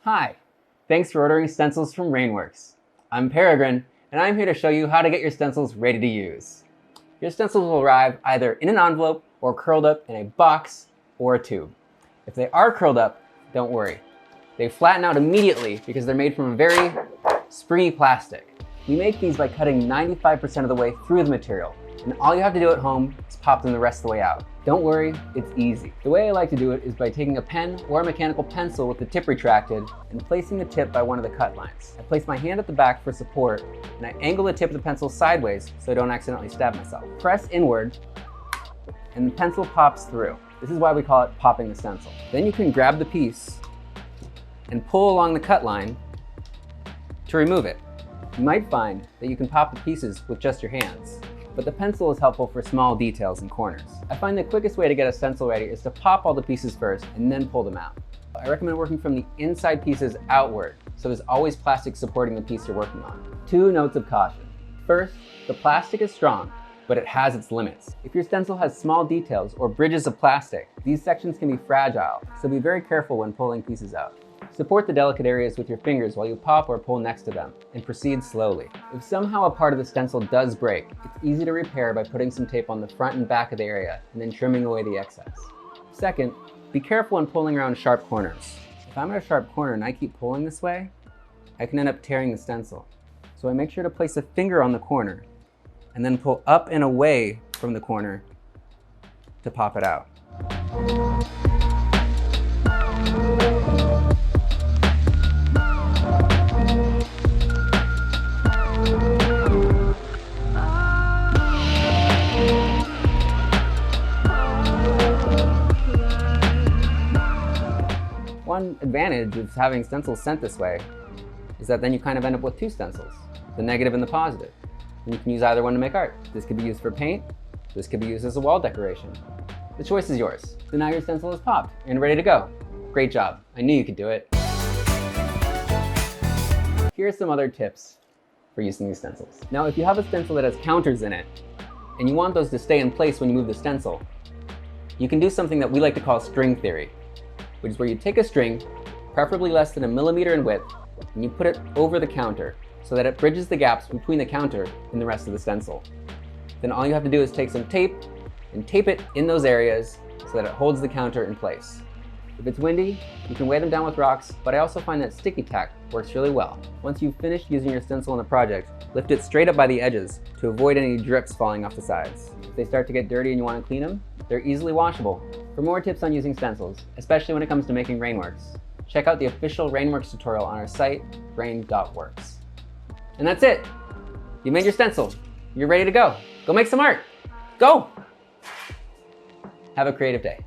Hi, thanks for ordering stencils from Rainworks. I'm Peregrine, and I'm here to show you how to get your stencils ready to use. Your stencils will arrive either in an envelope or curled up in a box or a tube. If they are curled up, don't worry. They flatten out immediately because they're made from a very springy plastic. We make these by cutting 95% of the way through the material, and all you have to do at home is pop them the rest of the way out. Don't worry, it's easy. The way I like to do it is by taking a pen or a mechanical pencil with the tip retracted and placing the tip by one of the cut lines. I place my hand at the back for support, and I angle the tip of the pencil sideways so I don't accidentally stab myself. Press inward, and the pencil pops through. This is why we call it popping the stencil. Then you can grab the piece and pull along the cut line to remove it. You might find that you can pop the pieces with just your hands, but the pencil is helpful for small details and corners. I find the quickest way to get a stencil ready is to pop all the pieces first and then pull them out. I recommend working from the inside pieces outward, so there's always plastic supporting the piece you're working on. 2 notes of caution. First, the plastic is strong, but it has its limits. If your stencil has small details or bridges of plastic, these sections can be fragile, so be very careful when pulling pieces out. Support the delicate areas with your fingers while you pop or pull next to them, and proceed slowly. If somehow a part of the stencil does break, it's easy to repair by putting some tape on the front and back of the area and then trimming away the excess. Second, be careful when pulling around sharp corners. If I'm at a sharp corner and I keep pulling this way, I can end up tearing the stencil. So I make sure to place a finger on the corner and then pull up and away from the corner to pop it out. One advantage of having stencils sent this way is that then you kind of end up with 2 stencils, the negative and the positive. And you can use either one to make art. This could be used for paint, this could be used as a wall decoration. The choice is yours. So now your stencil is popped and ready to go. Great job, I knew you could do it. Here are some other tips for using these stencils. Now if you have a stencil that has counters in it, and you want those to stay in place when you move the stencil, you can do something that we like to call string theory, which is where you take a string, preferably less than 1 millimeter in width, and you put it over the counter so that it bridges the gaps between the counter and the rest of the stencil. Then all you have to do is take some tape and tape it in those areas so that it holds the counter in place. If it's windy, you can weigh them down with rocks, but I also find that sticky tack works really well. Once you've finished using your stencil in a project, lift it straight up by the edges to avoid any drips falling off the sides. If they start to get dirty and you want to clean them, they're easily washable. For more tips on using stencils, especially when it comes to making Rainworks, check out the official Rainworks tutorial on our site, rain.works. And that's it. You made your stencil. You're ready to go. Go make some art. Go! Have a creative day.